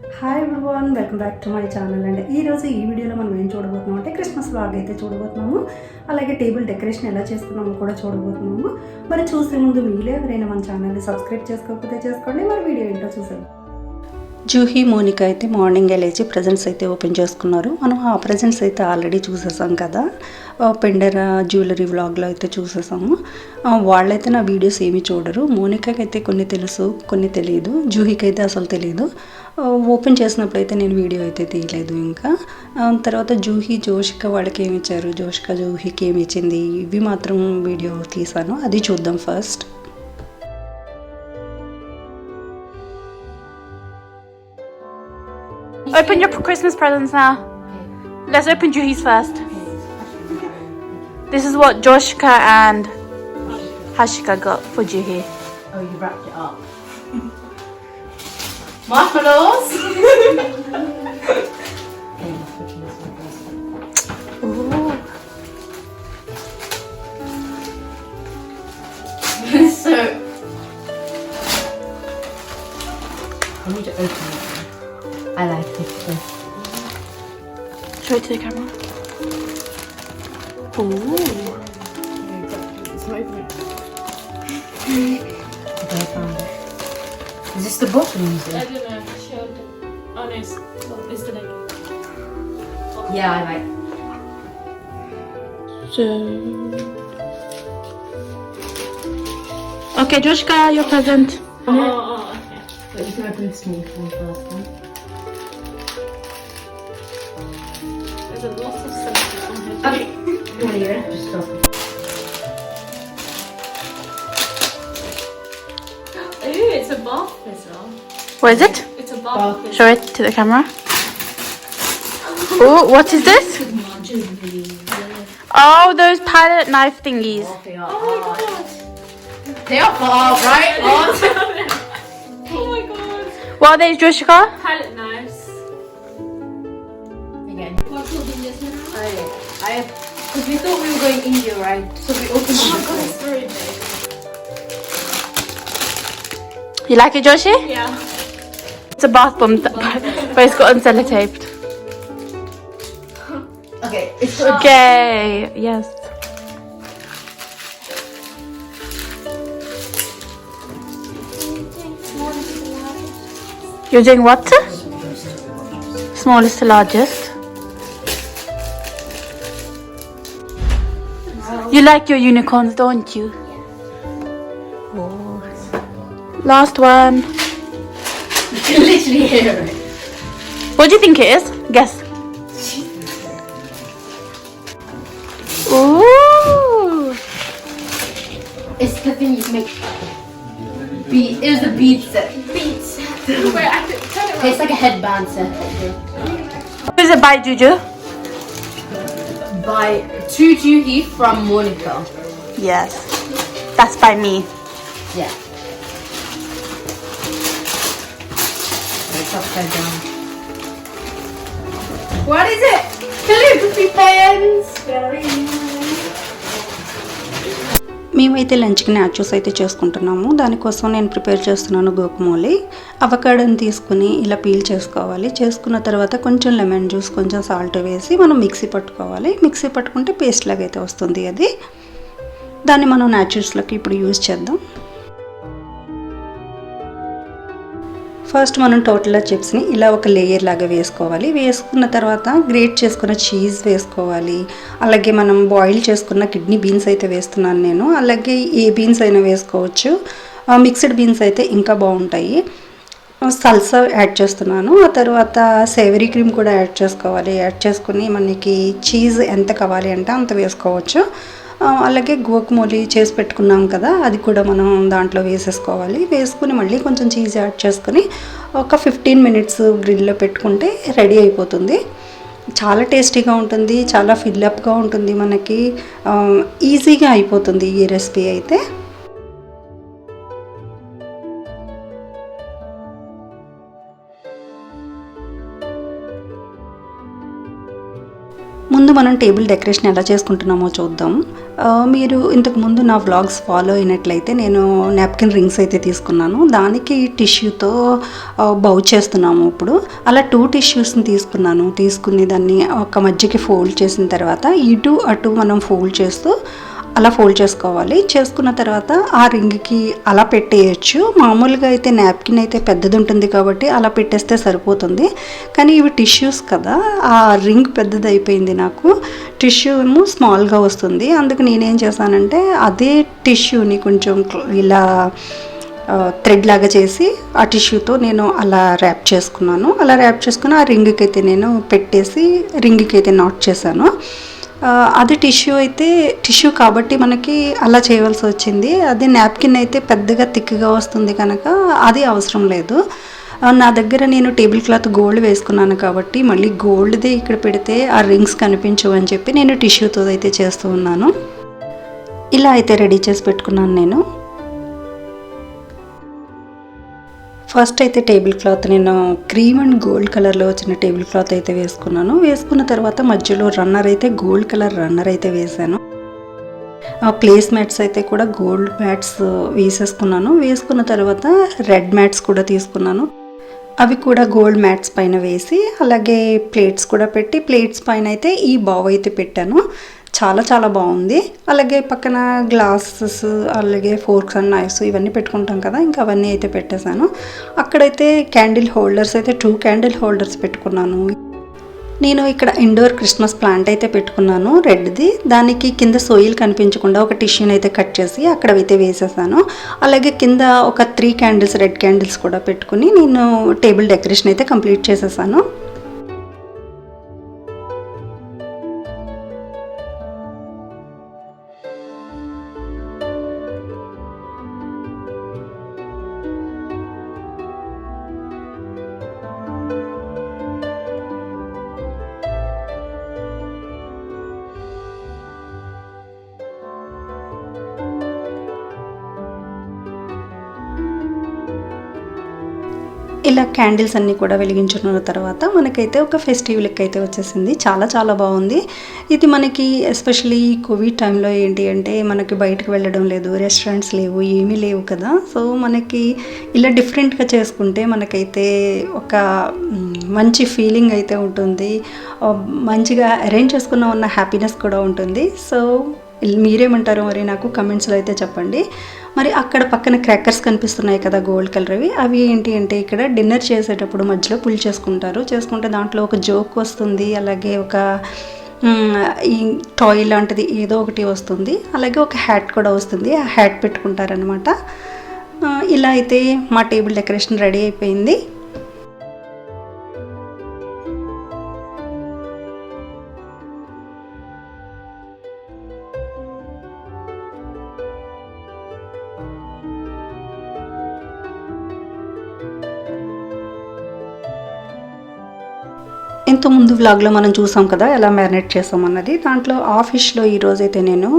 Hi everyone, welcome back to my channel అండి. ఈరోజు ఈ వీడియోలో మనం ఏం చూడబోతున్నాం అంటే క్రిస్మస్ వ్లాగ్ అయితే చూడబోతున్నాము. అలాగే టేబుల్ డెకరేషన్ ఎలా చేసుకున్నామో కూడా చూడబోతున్నాము. మరి చూసే ముందు మీలో ఎవరైనా మన ఛానల్ని సబ్స్క్రైబ్ చేసుకోకపోతే చేసుకోండి. మరి వీడియో ఏంటో చూసాం. జూహీ మోనికా అయితే మార్నింగే లేచి ప్రజెంట్స్ అయితే ఓపెన్ చేసుకున్నారు. మనం ఆ ప్రజెంట్స్ అయితే ఆల్రెడీ చూసేసాం కదా, పెండెరా జ్యువెలరీ వ్లాగ్లో అయితే చూసేసాము. వాళ్ళైతే నా వీడియోస్ ఏమీ చూడరు. మోనికాకి అయితే కొన్ని తెలుసు, కొన్ని తెలియదు. జూహీకి అయితే అసలు తెలియదు. ఓపెన్ చేసినప్పుడు అయితే నేను వీడియో అయితే తీయలేదు. ఇంకా తర్వాత జూహీ జోషిక వాళ్ళకి ఏమి ఇచ్చారు, జోషిక జూహీకి ఏమి ఇచ్చింది, ఇవి మాత్రం వీడియో తీసాను. అది చూద్దాం first. Open your Christmas presents now. Let's open Juhi's first. This is what Joshka and Hashika got for Juhi. Oh, you wrapped it up. Marshmallows! Ooh. So, I need to open it. I like it. Show it to the camera. Ooh. It's not open it. Okay, I found it. Is this the bottom? Is I it? don't know. Showed. Oh no, it's the leg. Yeah, I like. So. Okay, Joshka, your present. Okay. But you can open the small one first. Then. There's a lot of stuff on here. Okay. Well, you don't have to stop. Ooh, it's a bath whistle. What is it? It's a bath whistle. Show it to the camera. Oh, what is this? Oh, those pilot knife thingies. They are Oh my hard. god. They are hard, right? Hard. Oh my god. What are these, Joshka? Palette knives. Again. Because we thought we were going India, right? So we opened Oh my it. god, it's very big. You like it, Joshi? Yeah. It's a bath bomb, but it's got unsellotaped. Okay, it's got Okay, yes. You're doing what? Smallest to largest. You like your unicorns, don't you? Oh. Last one. You can literally hear it. What do you think it is? Guess. Ooh. It's the thing you make. Bead. It was a bead set. Beats. Wait, I can turn it It's like a headband set. Who is it by, Juju? By To Juhi from Monica. Yes. That's by me. Yeah. It's upside down. What is it? Calligraphy pens. Very nice. మేమైతే లంచ్కి nachos అయితే చేసుకుంటున్నాము. దానికోసం నేను prepare చేస్తున్నాను గోకుమోలి. అవకాడోని తీసుకుని ఇలా peel చేసుకోవాలి. చేసుకున్న తర్వాత కొంచెం లెమన్ జ్యూస్, కొంచెం సాల్ట్ వేసి మనం మిక్సీ పట్టుకోవాలి. మిక్సీ పట్టుకుంటే పేస్ట్ లాగా అయితే వస్తుంది అది. దాన్ని మనం నాచోస్లోకి ఇప్పుడు యూజ్ చేద్దాం. ఫస్ట్ మనం టోటల్లా చిప్స్ని ఇలా ఒక లేయర్ లాగా వేసుకోవాలి. వేసుకున్న తర్వాత గ్రేట్ చేసుకున్న చీజ్ వేసుకోవాలి. అలాగే మనం బాయిల్ చేసుకున్న కిడ్నీ బీన్స్ అయితే వేస్తున్నాను నేను. అలాగే ఏ బీన్స్ అయినా వేసుకోవచ్చు. మిక్స్డ్ బీన్స్ అయితే ఇంకా బాగుంటాయి. సల్సా యాడ్ చేస్తున్నాను. ఆ తర్వాత సేవరీ క్రీమ్ కూడా యాడ్ చేసుకోవాలి. యాడ్ చేసుకుని మనకి చీజ్ ఎంత కావాలి అంటే అంత వేసుకోవచ్చు. అలాగే గోకుమోలి చేసి పెట్టుకున్నాం కదా, అది కూడా మనం దాంట్లో వేసేసుకోవాలి. వేసుకుని మళ్ళీ కొంచెం చీజ్ యాడ్ చేసుకుని ఒక 15 మినిట్స్ గ్రిల్లో పెట్టుకుంటే రెడీ అయిపోతుంది. చాలా టేస్టీగా ఉంటుంది, చాలా ఫిల్అప్గా ఉంటుంది, మనకి ఈజీగా అయిపోతుంది ఈ రెసిపీ అయితే. ముందు మనం టేబుల్ డెకరేషన్ ఎలా చేసుకుంటున్నామో చూద్దాం. మీరు ఇంతకుముందు నా వ్లాగ్స్ ఫాలో అయినట్లయితే నేను నాప్కిన్ రింగ్స్ అయితే తీసుకున్నాను. దానికి టిష్యూతో బౌ చేస్తున్నాము ఇప్పుడు. అలా 2 టిష్యూస్ని తీసుకుని దాన్ని ఒక మధ్యకి ఫోల్డ్ చేసిన తర్వాత ఇటు అటు మనం ఫోల్డ్ చేస్తూ అలా ఫోల్డ్ చేసుకోవాలి. చేసుకున్న తర్వాత ఆ రింగ్కి అలా పెట్టేయచ్చు. మామూలుగా అయితే నాప్కిన్ అయితే పెద్దది ఉంటుంది కాబట్టి అలా పెట్టేస్తే సరిపోతుంది. కానీ ఇవి టిష్యూస్ కదా, ఆ రింగ్ పెద్దది అయిపోయింది నాకు. టిష్యూ ఏమో స్మాల్గా వస్తుంది. అందుకు నేనేం చేశానంటే అదే టిష్యూని కొంచెం ఇలా థ్రెడ్ లాగా చేసి ఆ టిష్యూతో నేను అలా ర్యాప్ చేసుకున్నాను. అలా ర్యాప్ చేసుకుని ఆ రింగ్కి అయితే నేను పెట్టేసి రింగ్కి అయితే నాట్ చేశాను. అది టిష్యూ కాబట్టి మనకి అలా చేయవలసి వచ్చింది. అది నాప్కిన్ అయితే పెద్దగా థిక్గా వస్తుంది కనుక అది అవసరం లేదు. నా దగ్గర నేను టేబుల్ క్లాత్ గోల్డ్ వేసుకున్నాను కాబట్టి మళ్ళీ గోల్డ్దే ఇక్కడ పెడితే ఆ రింగ్స్ కనిపించవు అని చెప్పి నేను టిష్యూతో అయితే చేస్తూ ఉన్నాను. ఇలా అయితే రెడీ చేసి పెట్టుకున్నాను నేను. ఫస్ట్ అయితే టేబుల్ క్లాత్ నేను క్రీమ్ అండ్ గోల్డ్ కలర్లో వచ్చిన టేబుల్ క్లాత్ అయితే వేసుకున్నాను. వేసుకున్న తర్వాత మధ్యలో రన్నర్ అయితే గోల్డ్ కలర్ రన్నర్ అయితే వేసాను. ప్లేస్ మ్యాట్స్ అయితే కూడా గోల్డ్ మ్యాట్స్ వేసేసుకున్నాను. వేసుకున్న తర్వాత రెడ్ మ్యాట్స్ కూడా తీసుకున్నాను. అవి కూడా గోల్డ్ మ్యాట్స్ పైన వేసి అలాగే ప్లేట్స్ కూడా పెట్టి ప్లేట్స్ పైన అయితే ఈ బావ్ అయితే పెట్టాను. చాలా చాలా బాగుంది. అలాగే పక్కన గ్లాసెస్ అలాగే ఫోర్క్స్ అండ్ నైఫ్స్ ఇవన్నీ పెట్టుకుంటాం కదా, ఇంకా అవన్నీ అయితే పెట్టేశాను. అక్కడైతే క్యాండిల్ హోల్డర్స్ అయితే 2 క్యాండిల్ హోల్డర్స్ పెట్టుకున్నాను. నేను ఇక్కడ ఇండోర్ క్రిస్మస్ ప్లాంట్ అయితే పెట్టుకున్నాను రెడ్ది. దానికి కింద సోయిల్ కనిపించకుండా ఒక టిష్యూని అయితే కట్ చేసి అక్కడైతే వేసేసాను. అలాగే కింద ఒక 3 క్యాండిల్స్ రెడ్ క్యాండిల్స్ కూడా పెట్టుకుని నేను టేబుల్ డెకరేషన్ అయితే కంప్లీట్ చేసేసాను. ఇలా క్యాండిల్స్ అన్నీ కూడా వెలిగించుకున్న తర్వాత మనకైతే ఒక ఫెస్టివ్ లుక్ అయితే వచ్చేసింది. చాలా చాలా బాగుంది. ఇది మనకి ఎస్పెషల్లీ కోవిడ్ టైంలో ఏంటి అంటే మనకి బయటకు వెళ్ళడం లేదు, రెస్టారెంట్స్ లేవు, ఏమీ లేవు కదా. సో మనకి ఇలా డిఫరెంట్గా చేసుకుంటే మనకైతే ఒక మంచి ఫీలింగ్ అయితే ఉంటుంది. మంచిగా అరేంజ్ చేసుకున్న ఉన్న హ్యాపీనెస్ కూడా ఉంటుంది. సో మీరేమంటారో మరి నాకు కమెంట్స్లో అయితే చెప్పండి. మరి అక్కడ పక్కన క్రాకర్స్ కనిపిస్తున్నాయి కదా గోల్డ్ కలర్వి, అవి ఏంటి అంటే ఇక్కడ డిన్నర్ చేసేటప్పుడు మధ్యలో పుల్ చేసుకుంటే దాంట్లో ఒక జోక్ వస్తుంది. అలాగే ఒక ఈ టాయ్ లాంటిది ఏదో ఒకటి వస్తుంది. అలాగే ఒక హ్యాట్ కూడా వస్తుంది. ఆ హ్యాట్ పెట్టుకుంటారనమాట. ఇలా అయితే మా టేబుల్ డెకరేషన్ రెడీ అయిపోయింది. ఇంతకుముందు వ్లాగ్లో మనం చూసాం కదా ఎలా మ్యారినేట్ చేసామన్నది. దాంట్లో ఆ ఫిష్లో ఈరోజైతే నేను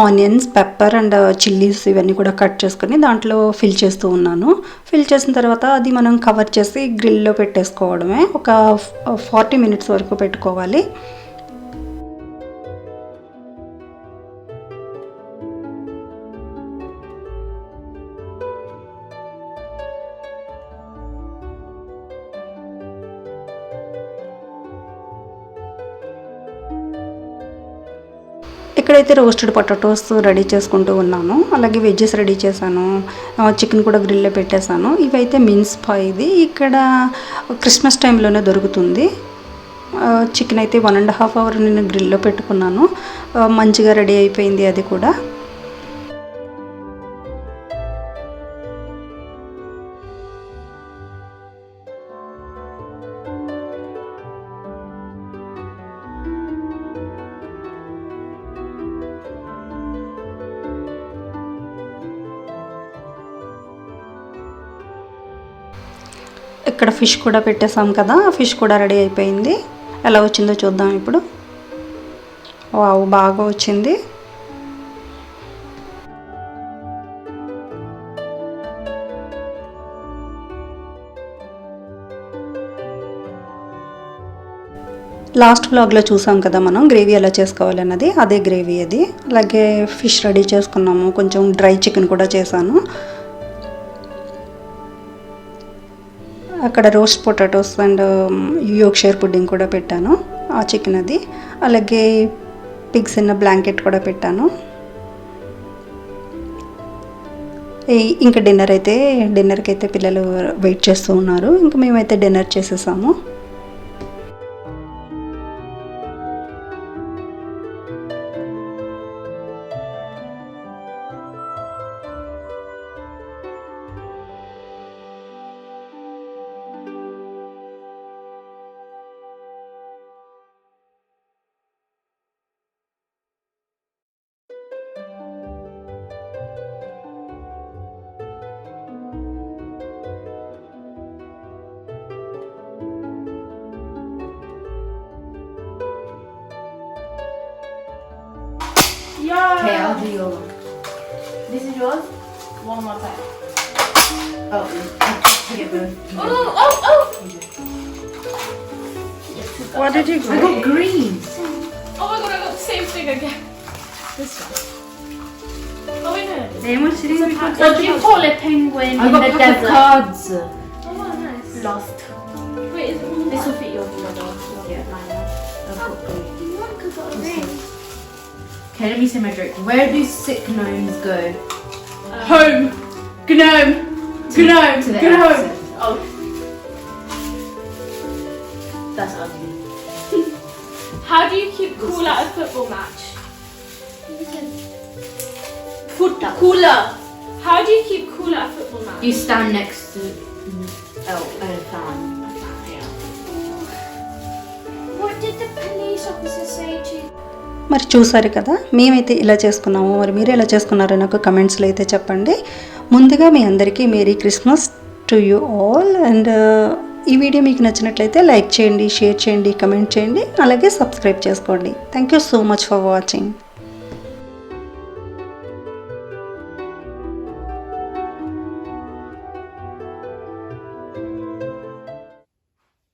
ఆనియన్స్, పెప్పర్ అండ్ చిల్లీస్ ఇవన్నీ కూడా కట్ చేసుకొని దాంట్లో ఫిల్ చేస్తూ ఉన్నాను. ఫిల్ చేసిన తర్వాత అది మనం కవర్ చేసి గ్రిల్లో పెట్టేసుకోవడమే. ఒక 40 మినిట్స్ వరకు పెట్టుకోవాలి. ఇక్కడైతే రోస్టెడ్ పొటాటోస్ రెడీ చేసుకుంటూ ఉన్నాను. అలాగే వెజ్జెస్ రెడీ చేశాను. చికెన్ కూడా గ్రిల్లో పెట్టేశాను. ఇవైతే మిన్స్ పాయ్. ఇది ఇక్కడ క్రిస్మస్ టైంలోనే దొరుకుతుంది. చికెన్ అయితే 1.5 అవర్ నేను గ్రిల్లో పెట్టుకున్నాను. మంచిగా రెడీ అయిపోయింది అది కూడా. ఇక్కడ ఫిష్ కూడా పెట్టేసాం కదా, ఆ ఫిష్ కూడా రెడీ అయిపోయింది. ఎలా వచ్చిందో చూద్దాం ఇప్పుడు. వావ్, బాగా వచ్చింది. లాస్ట్ వ్లాగ్లో చూసాం కదా మనం గ్రేవీ ఎలా చేసుకోవాలన్నది, అదే గ్రేవీ అది. అలాగే ఫిష్ రెడీ చేసుకున్నాము, కొంచెం డ్రై చికెన్ కూడా చేశాను. అక్కడ రోస్ట్ పొటాటోస్ అండ్ యోర్క్షైర్ పుడ్డింగ్ కూడా పెట్టాను, ఆ చికెన్ అది. అలాగే పిగ్స్ ఇన్ బ్లాంకెట్ కూడా పెట్టాను. ఇంకా డిన్నర్కి అయితే పిల్లలు వెయిట్ చేస్తూ ఉన్నారు. ఇంకా మేమైతే డిన్నర్ చేసేసాము. Okay, I'll do your one. This is yours? One more time. Oh, I get both. Oh! What did you I got green. Oh my god, I got the same thing again. This one. Oh wait, no. What do you call a penguin in the desert? Cards. Oh nice. Lost. Wait, is it This will fit your brother. Yeah, mine. I've got green. Okay, let me say my joke. Where do sick gnomes go? home. Gnome. Gnome. To the Gnome. accent. Oh. That's ugly. How do you keep cool at a football match? Cooler. How do you keep cool at a football match? You stand next to a fan. What did the police officer say to you? మరి చూసారు కదా, మేమైతే ఇలా చేసుకున్నాము. మరి మీరు ఎలా చేసుకున్నారో నాకు కమెంట్స్లో అయితే చెప్పండి. ముందుగా మీ అందరికీ merry Christmas to you all. And ఈ వీడియో మీకు నచ్చినట్లయితే లైక్ చేయండి, షేర్ చేయండి, కమెంట్ చేయండి, అలాగే సబ్స్క్రైబ్ చేసుకోండి. Thank you so much for watching.